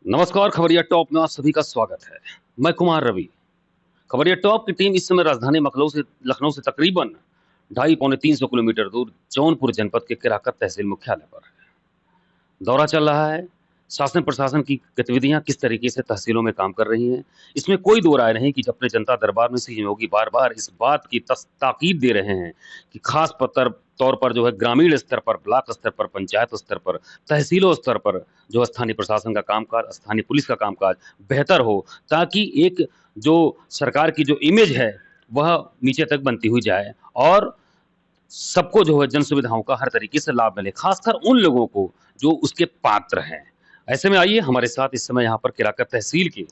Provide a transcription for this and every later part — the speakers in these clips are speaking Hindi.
नमस्कार, खबरिया टॉप में आप सभी का स्वागत है। मैं कुमार रवि। खबरिया टॉप की टीम इस समय राजधानी लखनऊ से तकरीबन 250-300 किलोमीटर दूर जौनपुर जनपद के केराकत तहसील मुख्यालय पर है। दौरा चल रहा है। शासन प्रशासन की गतिविधियां किस तरीके से तहसीलों में काम कर रही हैं, इसमें कोई दो राय नहीं कि अपने जनता दरबार में सीएम योगी बार बार इस बात की ताकीद दे रहे हैं कि खास तौर पर जो है ग्रामीण स्तर पर, ब्लॉक स्तर पर, पंचायत स्तर पर, तहसीलों स्तर पर जो स्थानीय प्रशासन का कामकाज, स्थानीय पुलिस का कामकाज बेहतर हो, ताकि एक जो सरकार की जो इमेज है वह नीचे तक बनती हुई जाए और सबको जो है जन सुविधाओं का हर तरीके से लाभ मिले, खासकर उन लोगों को जो उसके पात्र हैं। ऐसे में आइए हमारे साथ इस समय यहाँ पर केराकत तहसील के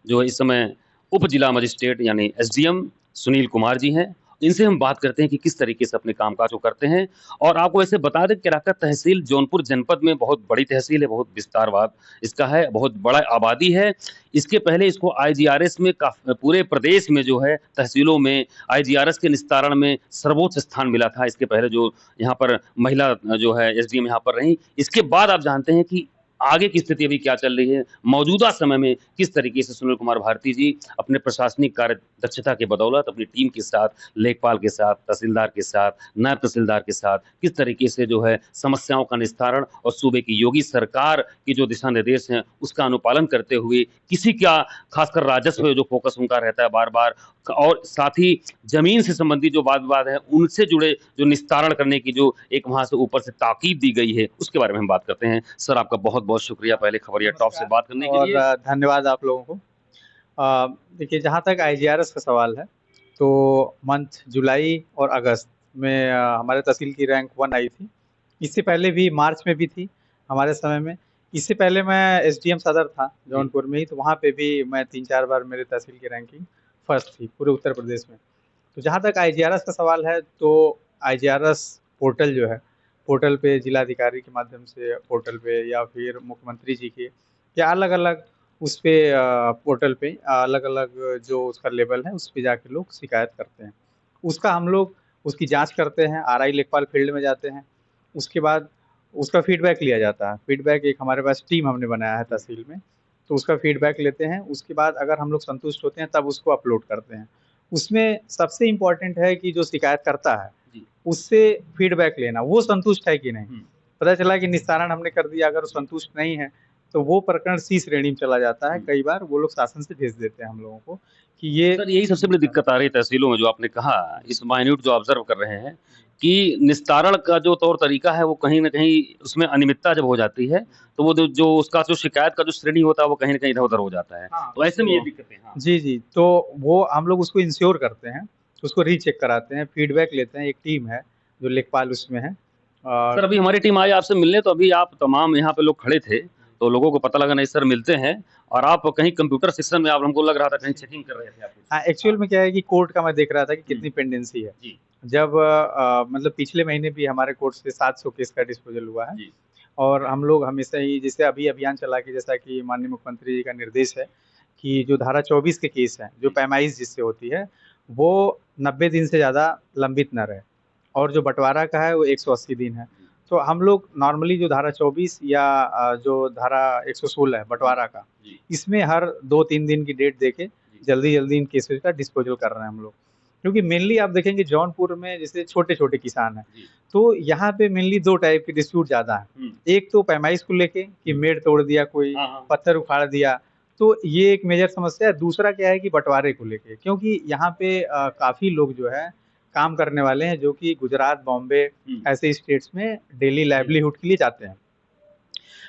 जो है इस समय उप जिला मजिस्ट्रेट यानी एसडीएम सुनील कुमार जी हैं। इनसे हम बात करते हैं कि किस तरीके से अपने कामकाज को करते हैं। और आपको ऐसे बता दें, केराकत तहसील जौनपुर जनपद में बहुत बड़ी तहसील है, बहुत विस्तारवाद इसका है, बहुत बड़ा आबादी है। इसके पहले इसको आईजीआरएस में पूरे प्रदेश में जो है तहसीलों में आईजीआरएस के निस्तारण में सर्वोच्च स्थान मिला था। इसके पहले जो यहाँ पर महिला जो है एसडीएम यहाँ पर रही। इसके बाद आप जानते हैं कि आगे की स्थिति अभी क्या चल रही है, मौजूदा समय में किस तरीके से सुनील कुमार भारती जी अपने प्रशासनिक कार्य दक्षता के बदौलत अपनी टीम के साथ, लेखपाल के साथ, तहसीलदार के साथ, नायब तहसीलदार के साथ किस तरीके से जो है समस्याओं का निस्तारण और सूबे की योगी सरकार की जो दिशा निर्देश हैं उसका अनुपालन करते हुए किसी का खासकर राजस्व जो फोकस उनका रहता है बार बार, और साथ ही जमीन से संबंधित जो वाद विवाद है उनसे जुड़े जो निस्तारण करने की जो एक वहां से ऊपर से ताकीद दी गई है उसके बारे में हम बात करते हैं। सर, आपका बहुत बहुत शुक्रिया पहले खबरिया टॉप से बात करने के लिए। और धन्यवाद आप लोगों को। देखिए, जहाँ तक आईजीआरएस का सवाल है तो मंथ जुलाई और अगस्त में हमारे तहसील की रैंक 1 आई थी। इससे पहले भी मार्च में भी थी हमारे समय में। इससे पहले मैं एसडीएम सदर था जौनपुर में ही, तो वहाँ पे भी मैं 3-4 बार मेरे तहसील की रैंकिंग फर्स्ट थी पूरे उत्तर प्रदेश में। तो जहाँ तक आईजीआरएस का सवाल है तो आईजीआरएस पोर्टल जो है, पोर्टल पे जिलाधिकारी के माध्यम से पोर्टल पे या फिर मुख्यमंत्री जी के या अलग अलग उस पे पोर्टल पे अलग अलग जो उसका लेवल है उस पे जाके लोग शिकायत करते हैं। उसका हम लोग उसकी जांच करते हैं, आरआई लेखपाल फील्ड में जाते हैं। उसके बाद उसका फीडबैक लिया जाता है। फीडबैक एक हमारे पास टीम हमने बनाया है तहसील में, तो उसका फीडबैक लेते हैं। उसके बाद अगर हम लोग संतुष्ट होते हैं तब उसको अपलोड करते हैं। उसमें सबसे इम्पोर्टेंट है कि जो शिकायत करता है उससे फीडबैक लेना, वो संतुष्ट है कि नहीं। पता चला कि निस्तारण हमने कर दिया, अगर वो संतुष्ट नहीं है तो वो प्रकरण सी श्रेणी में चला जाता है। कई बार वो लोग शासन से भेज देते हैं हम लोगों को कि ये सर, यही सबसे बड़ी दिक्कत आ रही है तहसीलों में, जो आपने कहा इस माइन्यूट जो ऑब्जर्व कर रहे हैं कि निस्तारण का जो तौर तरीका है वो कहीं ना कहीं उसमें अनियमितता जब हो जाती है तो वो जो उसका जो शिकायत का जो श्रेणी होता है वो कहीं ना कहीं इधर उधर हो जाता है। हाँ, तो ऐसे में ये दिक्कतें। हाँ जी जी, तो वो हम लोग उसको इंश्योर करते हैं, उसको रीचेक कराते हैं, फीडबैक लेते हैं। एक टीम है जो लेखपाल उसमें है। और सर, अभी हमारी टीम आई आपसे मिलने, तो अभी आप तमाम यहाँ पे लोग खड़े थे तो लोगों को पता लगा नहीं सर मिलते हैं, और आप कहीं कंप्यूटर सिस्टम में आप हमको लग रहा था कहीं चेकिंग कर रहे थे आप कुछ। हाँ, एक्चुअल में क्या है कि कोर्ट का मैं देख रहा था कि कितनी पेंडेंसी है। जी जब मतलब पिछले महीने भी हमारे कोर्ट से 700 केस का डिस्पोजल हुआ है। जी और हम लोग हमेशा ही, जैसे अभी अभियान चला के, जैसा कि माननीय मुख्यमंत्री जी का निर्देश है कि जो धारा 24 के केस हैं, जो पैमाइश जिससे होती है, वो 90 दिन से ज़्यादा लंबित न रहे, और जो बंटवारा का है वो 180 दिन है। तो हम लोग नॉर्मली जो धारा 24 या जो धारा 116 है बंटवारा का, जी इसमें हर 2-3 दिन की डेट देके जल्दी जल्दी इन केसेज का डिस्पोजल कर रहे हैं हम लोग। क्योंकि मेनली आप देखेंगे जौनपुर में जैसे छोटे छोटे किसान हैं, जी। तो यहाँ पे मेनली 2 टाइप के डिस्प्यूट ज़्यादा है। एक तो पैमाइश को लेके कि मेड़ तोड़ दिया कोई, हाँ हाँ। पत्थर उखाड़ दिया, तो ये एक मेजर समस्या है। दूसरा क्या है कि बंटवारे को लेके, क्योंकि यहाँ पे काफ़ी लोग जो है काम करने वाले हैं जो कि गुजरात, बॉम्बे ऐसे स्टेट्स में डेली लाइवलीहुड के लिए जाते हैं।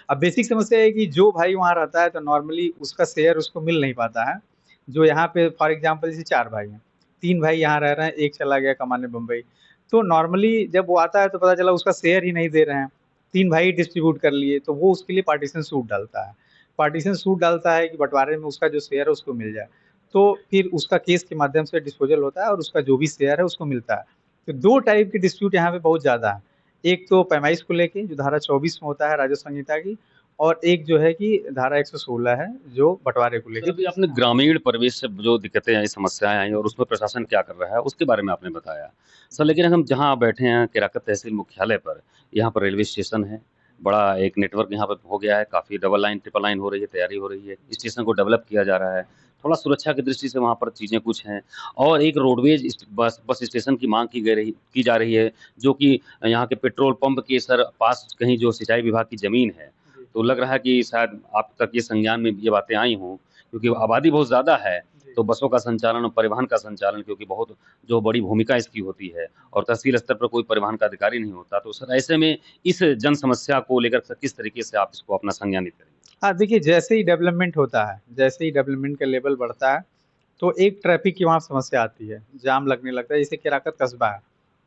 अब बेसिक समस्या है कि जो भाई वहाँ रहता है तो नॉर्मली उसका शेयर उसको मिल नहीं पाता है। जो यहाँ पे फॉर एग्जांपल जैसे 4 भाई हैं, 3 भाई यहाँ रह रहे हैं, एक चला गया कमाने बम्बई। तो नॉर्मली जब वो आता है तो पता चला उसका शेयर ही नहीं दे रहे हैं, 3 भाई डिस्ट्रीब्यूट कर लिए, तो वो उसके लिए पार्टीशन सूट डालता है। पार्टीशन सूट डालता है कि बंटवारे में उसका जो शेयर है उसको मिल जाए। तो फिर उसका केस के माध्यम से डिस्पोजल होता है और उसका जो भी शेयर है उसको मिलता है। तो 2 टाइप के डिस्प्यूट यहाँ पे बहुत ज़्यादा है। एक तो पैमाइश को लेके जो धारा 24 में होता है राजस्व संहिता की, और एक जो है कि धारा 116 है जो बंटवारे को सर, लेके। अभी आपने ग्रामीण परिवेश से जो दिक्कतें आई, समस्याएं आई और उसमें प्रशासन क्या कर रहा है उसके बारे में आपने बताया। सर, लेकिन हम जहां बैठे हैं केराकत तहसील मुख्यालय पर, यहाँ पर रेलवे स्टेशन है, बड़ा एक नेटवर्क यहाँ पर हो गया है, काफ़ी डबल लाइन, ट्रिपल लाइन हो रही है, तैयारी हो रही है। स्टेशन को डेवलप किया जा रहा है। थोड़ा सुरक्षा की दृष्टि से वहाँ पर चीज़ें कुछ हैं और एक रोडवेज बस स्टेशन की माँग की जा रही है, जो कि यहाँ के पेट्रोल पंप के सर पास कहीं जो सिंचाई विभाग की ज़मीन है, तो लग रहा है कि शायद आप तक ये संज्ञान में ये बातें आई हों, क्योंकि आबादी बहुत ज़्यादा है, तो बसों का संचालन और परिवहन का संचालन क्योंकि बहुत जो बड़ी भूमिका इसकी होती है और तहसील स्तर पर कोई परिवहन का अधिकारी नहीं होता, तो सर ऐसे में इस जन समस्या को लेकर सर किस तरीके से आप इसको अपना संज्ञानित करेंगे? हाँ, देखिए जैसे ही डेवलपमेंट होता है, जैसे ही डेवलपमेंट का लेवल बढ़ता है, तो एक ट्रैफिक की वहाँ समस्या आती है, जाम लगने लगता है। जैसे केराकत कस्बा है,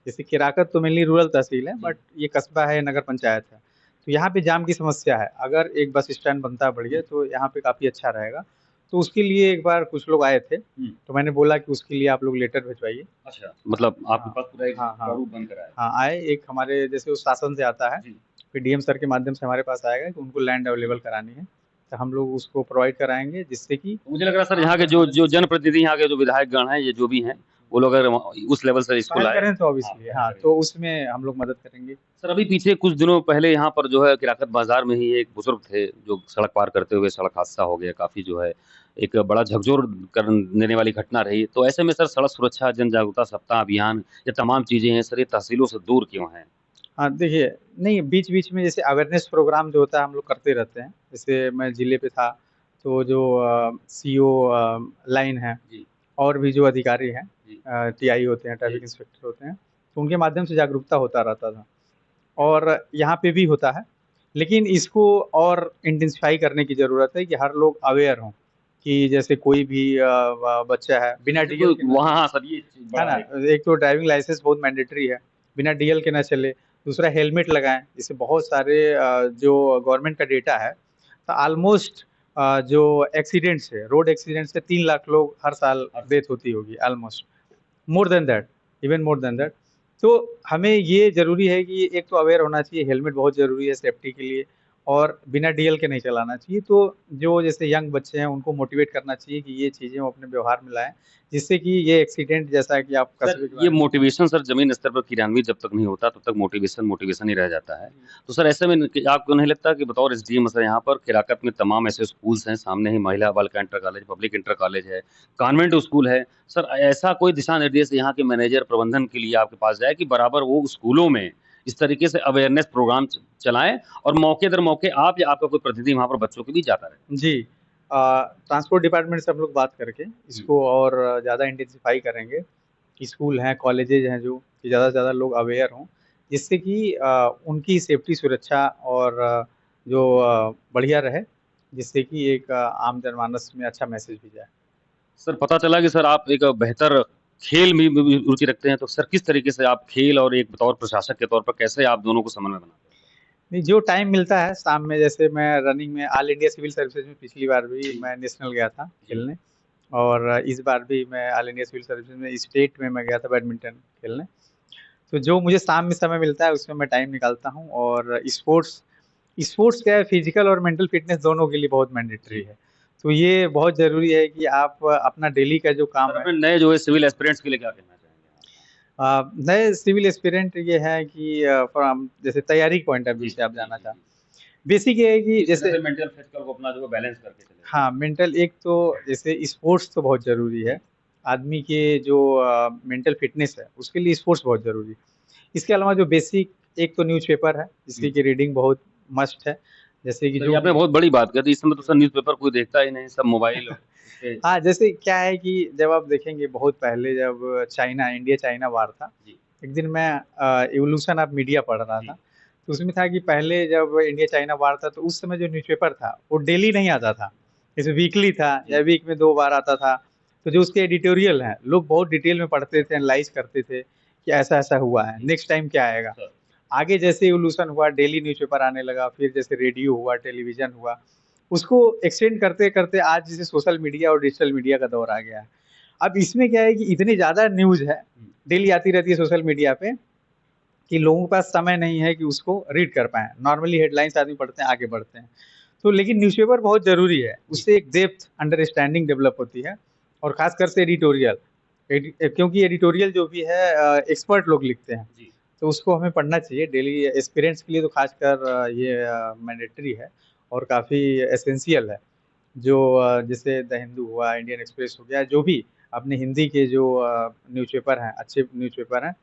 जैसे केराकत तो मेनली रूरल तहसील है, बट ये कस्बा है, नगर पंचायत है, तो यहाँ पे जाम की समस्या है। अगर एक बस स्टैंड बनता है बढ़िया, तो यहाँ पे काफ़ी अच्छा रहेगा। तो उसके लिए एक बार कुछ लोग आए थे, तो मैंने बोला कि उसके लिए आप लोग लेटर भिजवाइए। अच्छा, मतलब आपके हाँ, पास पूरा एक हाँ, हाँ। प्रारूप बनकर आया। हाँ, आए, एक हमारे जैसे उस शासन से आता है, जी। फिर डीएम सर के माध्यम से हमारे पास आएगा कि उनको लैंड अवेलेबल करानी है, तो हम लोग उसको प्रोवाइड कराएँगे, जिससे कि मुझे लग रहा है सर यहाँ के जो जनप्रतिनिधि यहाँ के जो विधायकगण हैं, ये जो भी हैं, वो लोग अगर उस लेवल से इसको पहल लाए। करें तो ऑब्वियसली हाँ, तो उसमें हम लोग मदद करेंगे। सर अभी पीछे कुछ दिनों पहले यहाँ पर जो है किराकत बाजार में ही एक बुजुर्ग थे जो सड़क पार करते हुए सड़क हादसा हो गया, काफी जो है एक बड़ा झकझोर कर देने वाली घटना रही। तो ऐसे में सर सड़क सुरक्षा जन जागरूकता सप्ताह अभियान ये तमाम चीजें हैं सर, ये तहसीलों से दूर क्यों हैं? हाँ, देखिए नहीं, बीच-बीच में जैसे अवेयरनेस प्रोग्राम जो होता है हम लोग करते रहते हैं। जैसे मैं जिले पे था, तो जो सीओ लाइन है जी। और भी जो अधिकारी हैं, जी। टीआई होते हैं, ट्रैफिक इंस्पेक्टर होते हैं, तो उनके माध्यम से जागरूकता होता रहता था और यहाँ पे भी होता है। लेकिन इसको और इंटेंसिफ़ाई करने की ज़रूरत है कि हर लोग अवेयर हों, कि जैसे कोई भी बच्चा है, बिना डीएल के वहाँ हाँ सर ये चीज़ है बड़ा ना? है। एक तो ड्राइविंग लाइसेंस बहुत मैंडेटरी है, बिना डीएल के ना चले। दूसरा हेलमेट लगाएँ, इससे बहुत सारे जो गवर्नमेंट का डेटा है, तो ऑलमोस्ट जो एक्सीडेंट्स है, रोड एक्सीडेंट्स से 3 लाख लोग हर साल डेथ होती होगी almost, more than that, even more than that. तो हमें ये ज़रूरी है कि एक तो अवेयर होना चाहिए, हेलमेट बहुत ज़रूरी है सेफ्टी के लिए और बिना डीएल के नहीं चलाना चाहिए। तो जो जैसे यंग बच्चे हैं, उनको मोटिवेट करना चाहिए कि ये चीज़ें वो अपने व्यवहार में लाएँ, जिससे कि ये एक्सीडेंट जैसा कि आप सर कस्बे के ये बारे में मोटिवेशन सर ज़मीन स्तर पर क्रियान्वित जब तक नहीं होता तब तक मोटिवेशन ही रह जाता है। तो सर ऐसे में कि आपको नहीं लगता कि बतौर एसडीएम सर यहाँ पर केराकत में तमाम ऐसे स्कूल्स हैं, सामने ही महिला बालिका inter college, public inter college है, कॉन्वेंट स्कूल है। सर ऐसा कोई दिशा निर्देश यहाँ के मैनेजर प्रबंधन के लिए आपके पास जाए कि बराबर वो स्कूलों में इस तरीके से अवेयरनेस प्रोग्राम चलाएँ और मौके दर मौके आप या आपका कोई प्रतिनिधि वहाँ पर बच्चों के बीच जाता रहे? जी। ट्रांसपोर्ट डिपार्टमेंट से हम लोग बात करके इसको और ज़्यादा इंटेंसिफ़ाई करेंगे। स्कूल हैं, कॉलेजेज़ हैं जो, कि ज़्यादा से ज़्यादा लोग अवेयर हों, जिससे कि उनकी सेफ्टी सुरक्षा और जो बढ़िया रहे, जिससे कि एक आम जनमानस में अच्छा मैसेज भी जाए। सर पता चला कि सर आप एक बेहतर खेल में भी रुचि रखते हैं, तो सर किस तरीके से आप खेल और एक बतौर प्रशासक के तौर पर कैसे आप दोनों को समन्वय बनाते हैं? नहीं, जो टाइम मिलता है शाम में, जैसे मैं रनिंग में ऑल इंडिया सिविल सर्विसेज में पिछली बार भी मैं नेशनल गया था खेलने और इस बार भी मैं ऑल इंडिया सिविल सर्विसेज में स्टेट में मैं गया था बैडमिंटन खेलने। तो जो मुझे शाम में समय मिलता है उसमें मैं टाइम निकालता हूँ और स्पोर्ट्स स्पोर्ट्स क्या है, फिजिकल और मेंटल फिटनेस दोनों के लिए बहुत मैंडेटरी है। तो ये बहुत ज़रूरी है कि आप अपना डेली का जो काम सर है, अपने नए जो है सिविल एस्पिरेंट्स के लिए क्या कहना चाहेंगे आप? नए सिविल एस्पिरेंट ये है कि फ्रॉम जैसे तैयारी के पॉइंट ऑफ व्यू से आप जानना चाहें। बेसिक ये है कि किस तरह जैसे से मेंटल फिजिकल को अपना जो है बैलेंस करके चले? हाँ, मेंटल एक तो जैसे स्पोर्ट्स तो बहुत ज़रूरी है। आदमी के जो मेंटल फिटनेस है, उसके लिए स्पोर्ट्स बहुत ज़रूरी है। इसके अलावा जो बेसिक एक तो न्यूज़पेपर है, जिसकी कि रीडिंग बहुत मस्ट है। जैसे कि सर ये जो आपने बहुत बड़ी बात कर दी, इस समय तो सर न्यूज़पेपर कोई देखता ही नहीं, सब मोबाइल पे। हाँ, जैसे क्या है कि जब आप देखेंगे बहुत पहले जब इंडिया-चाइना वार था, जी। एक दिन मैं इवोल्यूशन ऑफ मीडिया पढ़ रहा जी। था। तो उसमें था कि पहले जब इंडिया-चाइना वार था, तो उस समय जो न्यूज़पेपर था, वो डेली नहीं आता था। जैसे वीकली था या वीक में 2 बार आता था। तो जो उसके एडिटोरियल हैं, लोग बहुत डिटेल में पढ़ते थे, एनालाइज़ करते थे कि ऐसा-ऐसा हुआ है, नेक्स्ट टाइम क्या आएगा। सर आगे जैसे इवोल्यूशन हुआ, डेली न्यूज़पेपर आने लगा, फिर जैसे रेडियो हुआ, टेलीविज़न हुआ, उसको एक्सटेंड करते-करते आज जैसे सोशल मीडिया और डिजिटल मीडिया का दौर आ गया है। अब इसमें क्या है कि इतनी ज़्यादा न्यूज़ है, डेली आती रहती है सोशल मीडिया पे, कि लोगों के पास समय नहीं है कि उसको रीड कर पाएँ। नॉर्मली हेडलाइन्स आदमी पढ़ते हैं, आगे बढ़ते हैं। तो लेकिन न्यूज़पेपर बहुत ज़रूरी है, उससे एक डेप्थ अंडरस्टैंडिंग डेवलप होती है और ख़ासकर से एडिटोरियल क्योंकि एडिटोरियल जो भी है एक्सपर्ट लोग लिखते हैं। जी। तो उसको हमें पढ़ना चाहिए डेली। एस्पिरेंट्स के लिए तो खासकर ये मैंडेटरी है और काफ़ी एसेंशियल है। जो जैसे द हिंदू हुआ, इंडियन एक्सप्रेस हो गया, जो भी अपने हिंदी के जो न्यूज़पेपर हैं, अच्छे न्यूज़पेपर हैं,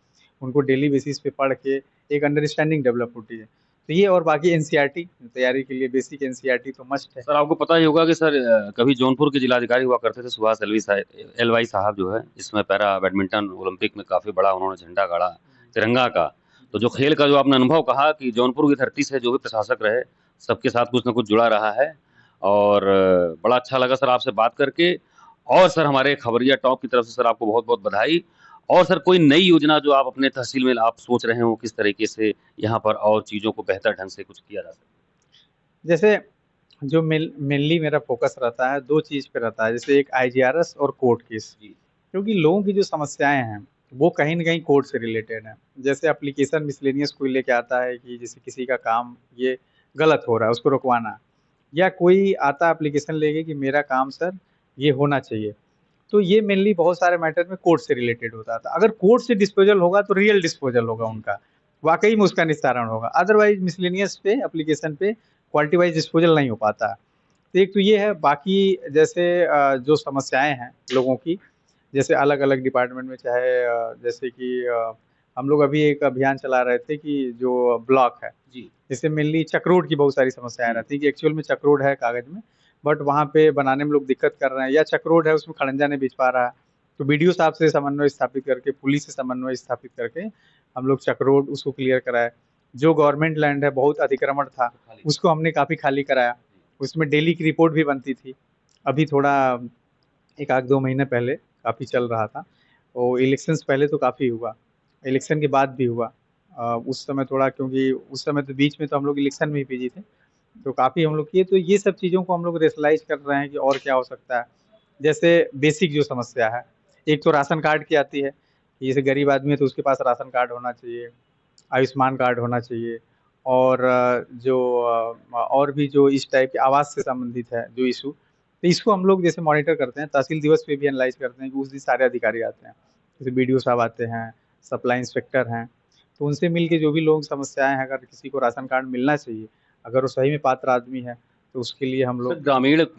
उनको डेली बेसिस पे पढ़ के एक अंडरस्टैंडिंग डेवलप होती है। तो ये और बाकी एनसीईआरटी तैयारी के लिए बेसिक एनसीईआरटी तो मस्ट है। सर आपको पता ही होगा कि सर कभी जौनपुर के जिलाधिकारी हुआ करते थे सुभाष एलवाई साहब जो है, इसमें पैरा बैडमिंटन ओलंपिक में काफी बड़ा उन्होंने झंडा गाड़ा तिरंगा का। तो जो खेल का जो आपने अनुभव कहा कि जौनपुर की धरती से जो भी प्रशासक रहे सबके साथ कुछ ना कुछ जुड़ा रहा है, और बड़ा अच्छा लगा सर आपसे बात करके। और सर हमारे खबरिया टॉप की तरफ से सर आपको बहुत बहुत बधाई। और सर कोई नई योजना जो आप अपने तहसील में आप सोच रहे हो, किस तरीके से यहाँ पर और चीजों को बेहतर ढंग से कुछ किया जा सकता जैसे जो मेनली मेरा फोकस रहता है, 2 चीज़ पे रहता है, जैसे एक आईजीआरएस और कोर्ट केस। है? जी क्योंकि लोगों की जो समस्याएँ हैं, वो कहीं न कहीं कोर्ट से रिलेटेड हैं। जैसे एप्लीकेशन मिसलेनियस कोई लेके आता है कि जैसे किसी का काम ये गलत हो रहा है, उसको रुकवाना है। या कोई आता है एप्लीकेशन लेके कि मेरा काम सर ये होना चाहिए। तो ये मेनली बहुत सारे मैटर में कोर्ट से रिलेटेड होता था। अगर कोर्ट से डिस्पोज़ल होगा तो रियल डिस्पोज़ल होगा उनका, वाक़ई में उसका निस्तारण होगा। अदरवाइज़ मिसलेनियस पे एप्लीकेशन पे क्वालिटी वाइज़ डिस्पोज़ल नहीं हो पाता है। तो एक तो ये है, बाकी जैसे जो समस्याएँ हैं लोगों की, जैसे अलग-अलग डिपार्टमेंट में, चाहे जैसे कि हम लोग अभी एक अभियान चला रहे थे कि जो ब्लॉक है, जी जैसे मेनली चक्रोड की बहुत सारी समस्याएँ जी रहती हैं कि एक्चुअल में चक्रोड है कागज़ में, बट वहाँ पे बनाने में लोग दिक्कत कर रहे हैं, या चक्रोड है उसमें खड़ंजा नहीं बिछ पा रहा है। तो बीडीओ साहब से समन्वय स्थापित करके, पुलिस से समन्वय स्थापित करके हम लोग चक्रोड उसको क्लियर कराए। जो गवर्नमेंट लैंड है, बहुत अतिक्रमण था, उसको हमने काफ़ी खाली कराया। उसमें डेली की रिपोर्ट भी बनती थी। अभी थोड़ा 1 आध 2 महीने पहले काफ़ी चल रहा था। और इलेक्शन से पहले तो काफ़ी हुआ, इलेक्शन के बाद भी हुआ। उस समय थोड़ा, क्योंकि उस समय तो बीच में तो हम लोग इलेक्शन में ही बिज़ी थे, तो काफ़ी हम लोग किए। तो ये सब चीज़ों को हम लोग रेशनलाइज़ कर रहे हैं कि और क्या हो सकता है। जैसे बेसिक जो समस्या है, एक तो राशन कार्ड की आती है, कि जैसे गरीब आदमी है तो उसके पास राशन कार्ड होना चाहिए, आयुष्मान कार्ड होना चाहिए, और और भी जो इस टाइप के आवास से संबंधित है जो इश्यू, तो इसको हम लोग जैसे मॉनिटर करते हैं, तहसील दिवस पे भी एनालाइज़ करते हैं कि उस दिन सारे अधिकारी आते हैं। जैसे बीडीओ साहब आते हैं, सप्लाई इंस्पेक्टर हैं, तो उनसे मिल के जो भी लोग समस्याएँ हैं, अगर किसी को राशन कार्ड मिलना चाहिए, अगर वो सही में पात्र आदमी है, तो उसके लिए हम सर लोग।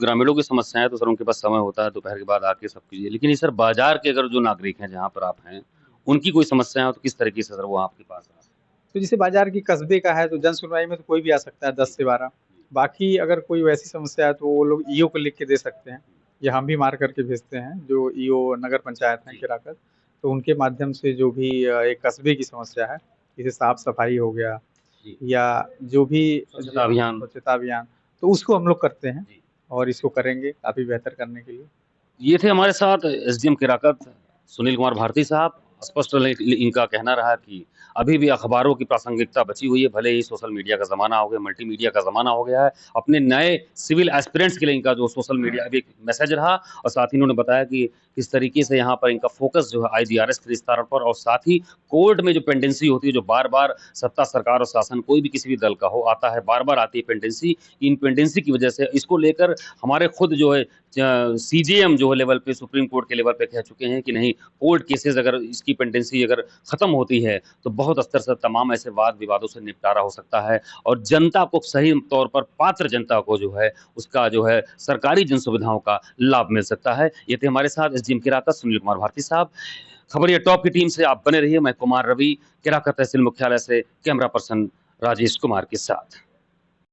ग्रामीणों की समस्याएं तो सर उनके पास समय होता है दोपहर के बाद आके सब कीजिए, लेकिन ये सर बाजार के अगर जो नागरिक हैं जहाँ पर आप हैं उनकी कोई समस्या हो तो किस तरीके से सर वो आपके पास आ सकते तो जैसे बाज़ार की कस्बे का है, तो जन सुनवाई में तो कोई भी आ सकता है, हैं? 10 से 12। बाकी अगर कोई वैसी समस्या है तो वो लोग ईओ को लिख के दे सकते हैं, या हम भी मार करके भेजते हैं, जो ईओ नगर पंचायत हैं जी केराकत, तो उनके माध्यम से जो भी एक कस्बे की समस्या है, जैसे साफ-सफाई हो गया, जी या जो भी स्वच्छता अभियान स्वच्छता अभियान, तो उसको हम लोग करते हैं जी। और इसको करेंगे काफ़ी बेहतर करने के लिए। ये थे हमारे साथ एसडीएम केराकत सुनील कुमार भारती साहब। स्पष्ट इनका कहना रहा कि अभी भी अखबारों की प्रासंगिकता बची हुई है, भले ही सोशल मीडिया का ज़माना हो गया, मल्टीमीडिया का ज़माना हो गया है। अपने नए सिविल एस्पिरेंट्स के लिए इनका जो सोशल मीडिया अभी एक मैसेज रहा, और साथ ही इन्होंने बताया कि किस तरीके से यहाँ पर इनका फोकस जो है आईजीआरएस के विस्तार पर, और साथ ही कोर्ट में जो पेंडेंसी होती है, जो बार-बार सत्ता, सरकार और शासन कोई भी किसी भी दल का हो आता है, बार-बार आती है पेंडेंसी। इन पेंडेंसी की वजह से इसको लेकर हमारे खुद जो है सीजेएम जो है लेवल पे, सुप्रीम कोर्ट के लेवल पे कह चुके हैं कि नहीं, कोर्ट केसेस अगर इसकी पेंडेंसी अगर खत्म होती है तो बहुत स्तर से तमाम ऐसे वाद विवादों से निपटारा हो सकता है, और जनता को सही तौर पर, पात्र जनता को जो है उसका जो है सरकारी जन सुविधाओं का लाभ मिल सकता है। ये थे हमारे साथ एसडीएम केराकत सुनील कुमार भारती साहब। खबरिया टॉप की टीम से आप बने रहिए। मैं कुमार रवि, केराकत तहसील मुख्यालय से कैमरा पर्सन राजेश कुमार के साथ।